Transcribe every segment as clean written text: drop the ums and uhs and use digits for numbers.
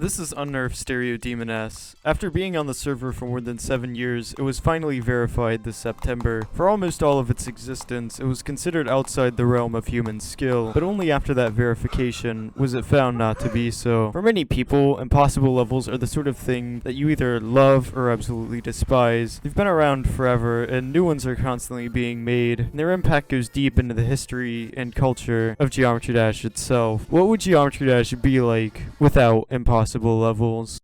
This is Unnerved Stereo Demon S. After being on the server for more than 7 years, it was finally verified this September. For almost all of its existence, it was considered outside the realm of human skill, but only after that verification was it found not to be so. For many people, impossible levels are the sort of thing that you either love or absolutely despise. They've been around forever, and new ones are constantly being made, and their impact goes deep into the history and culture of Geometry Dash itself. What would Geometry Dash be like without impossible levels?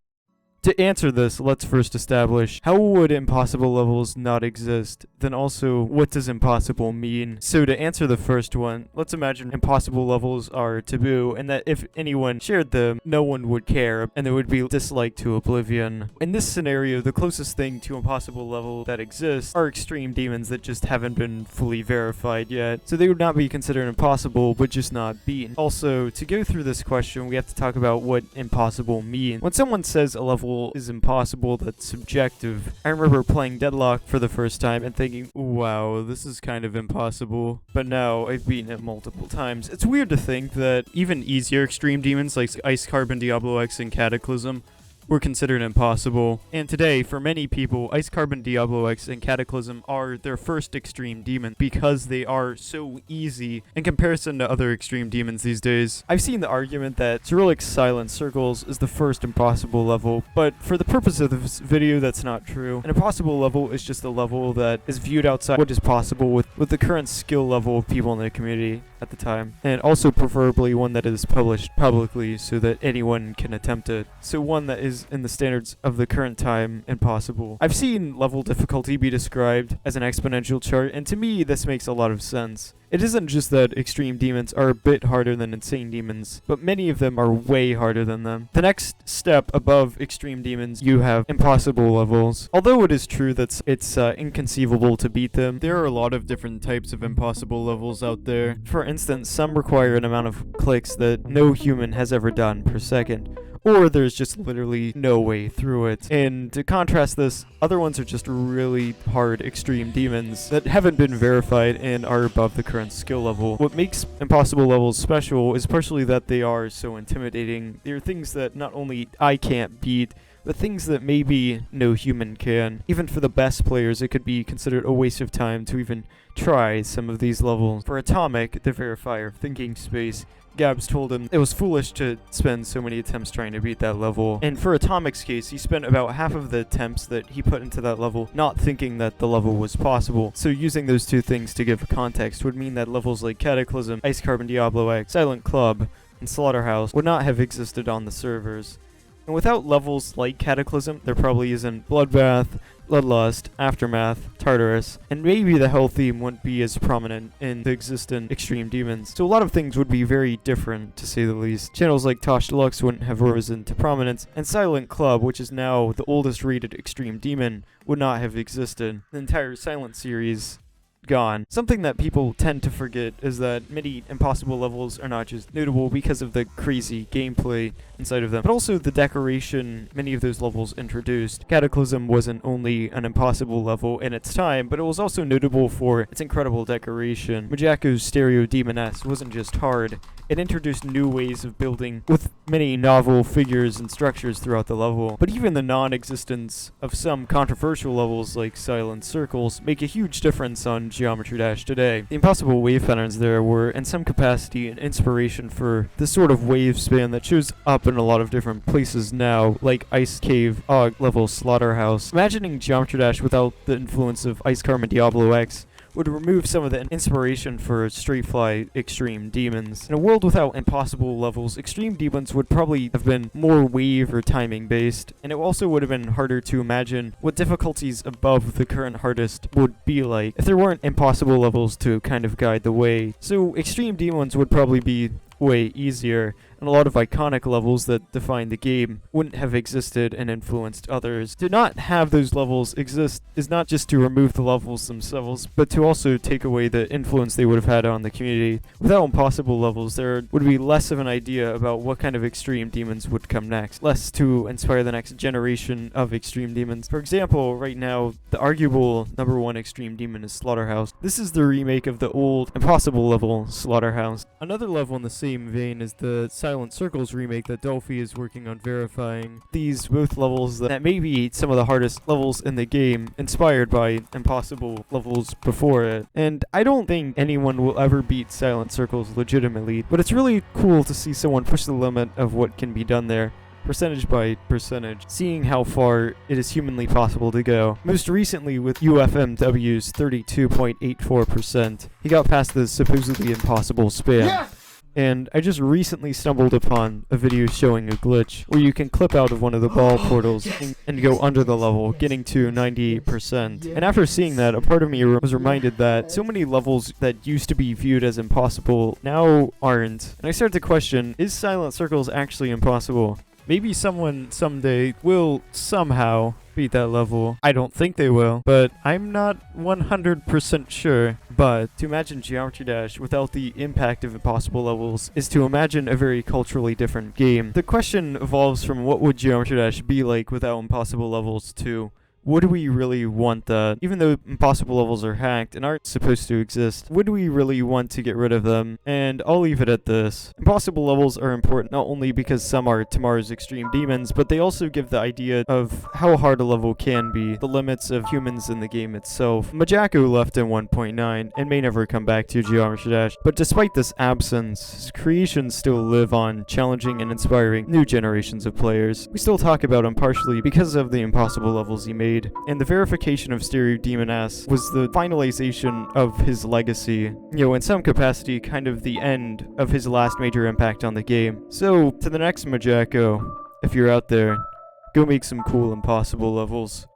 To answer this, let's first establish how would impossible levels not exist, then also what does impossible mean. So to answer the first one, let's imagine impossible levels are taboo and that if anyone shared them, no one would care and they would be disliked to oblivion. In this scenario, the closest thing to impossible level that exists are extreme demons that just haven't been fully verified yet. So they would not be considered impossible, but just not beaten. Also, to go through this question, we have to talk about what impossible means. When someone says a level is impossible, that's subjective. I remember playing Deadlock for the first time and thinking, wow, this is kind of impossible. But now I've beaten it multiple times. It's weird to think that even easier extreme demons like Ice Carbon, Diablo X, and Cataclysm were considered impossible. And today, for many people, Ice Carbon, Diablo X, and Cataclysm are their first extreme demon because they are so easy in comparison to other extreme demons these days. I've seen the argument that Cyrillic's Silent Circles is the first impossible level, but for the purpose of this video, that's not true. An impossible level is just a level that is viewed outside what is possible with the current skill level of people in the community at the time, and also preferably one that is published publicly so that anyone can attempt it. So one that is in the standards of the current time impossible. I've seen level difficulty be described as an exponential chart, and to me this makes a lot of sense. It isn't just that extreme demons are a bit harder than insane demons, but many of them are way harder than them. The next step above extreme demons, you have impossible levels. Although it is true that it's inconceivable to beat them, there are a lot of different types of impossible levels out there. For instance, some require an amount of clicks that no human has ever done per second, or there's just literally no way through it. And to contrast this, other ones are just really hard extreme demons that haven't been verified and are above the current skill level. What makes impossible levels special is partially that they are so intimidating. They are things that not only I can't beat, but things that maybe no human can. Even for the best players, it could be considered a waste of time to even try some of these levels. For Atomic, the verifier of Thinking Space, Gabs told him it was foolish to spend so many attempts trying to beat that level. And for Atomic's case, he spent about half of the attempts that he put into that level not thinking that the level was possible. So using those two things to give context would mean that levels like Cataclysm, Ice Carbon, Diablo X, Silent Club, and Slaughterhouse would not have existed on the servers. And without levels like Cataclysm, there probably isn't Bloodbath, Bloodlust, Aftermath, Tartarus, and maybe the Hell theme wouldn't be as prominent in the existent extreme demons. So a lot of things would be very different, to say the least. Channels like Tosh Deluxe wouldn't have risen to prominence, and Silent Club, which is now the oldest rated extreme demon, would not have existed. The entire Silent series gone. Something that people tend to forget is that many impossible levels are not just notable because of the crazy gameplay inside of them, but also the decoration many of those levels introduced. Cataclysm wasn't only an impossible level in its time, but it was also notable for its incredible decoration. Mojaco's Stereo Demon S wasn't just hard, it introduced new ways of building with many novel figures and structures throughout the level. But even the non-existence of some controversial levels like Silent Circles make a huge difference on Geometry Dash today. The impossible wave patterns there were, in some capacity, an inspiration for the sort of wave span that shows up in a lot of different places now, like Ice Cave, Og level Slaughterhouse. Imagining Geometry Dash without the influence of Ice Carbon, Diablo X would remove some of the inspiration for Straightfly extreme demons. In a world without impossible levels, extreme demons would probably have been more wave or timing based, and it also would have been harder to imagine what difficulties above the current hardest would be like if there weren't impossible levels to kind of guide the way. So extreme demons would probably be way easier, and a lot of iconic levels that define the game wouldn't have existed and influenced others. To not have those levels exist is not just to remove the levels themselves, but to also take away the influence they would have had on the community. Without impossible levels, there would be less of an idea about what kind of extreme demons would come next, less to inspire the next generation of extreme demons. For example, right now, the arguable #1 extreme demon is Slaughterhouse. This is the remake of the old impossible level Slaughterhouse. Another level in the same vein is the Silent Silent Circles remake that Dolphy is working on verifying. These both levels that may be some of the hardest levels in the game, inspired by impossible levels before it. And I don't think anyone will ever beat Silent Circles legitimately, but it's really cool to see someone push the limit of what can be done there, percentage by percentage, seeing how far it is humanly possible to go. Most recently with UFMW's 32.84%, he got past the supposedly impossible span. Yes! And I just recently stumbled upon a video showing a glitch where you can clip out of one of the ball portals and go under the level, getting to 98%. And after seeing that, a part of me was reminded that so many levels that used to be viewed as impossible now aren't. And I started to question, is Silent Circles actually impossible? Maybe someone someday will somehow beat that level. I don't think they will, but I'm not 100% sure. But to imagine Geometry Dash without the impact of impossible levels is to imagine a very culturally different game. The question evolves from what would Geometry Dash be like without impossible levels to would we really want that? Even though impossible levels are hacked and aren't supposed to exist, would we really want to get rid of them? And I'll leave it at this. Impossible levels are important not only because some are Tomorrow's Extreme Demons, but they also give the idea of how hard a level can be, the limits of humans in the game itself. Majako left in 1.9 and may never come back to Geometry Dash, but despite this absence, his creations still live on, challenging and inspiring new generations of players. We still talk about him partially because of the impossible levels he made, and the verification of Stereo Demon S was the finalization of his legacy. In some capacity, kind of the end of his last major impact on the game. So, to the next Majako, if you're out there, go make some cool impossible levels.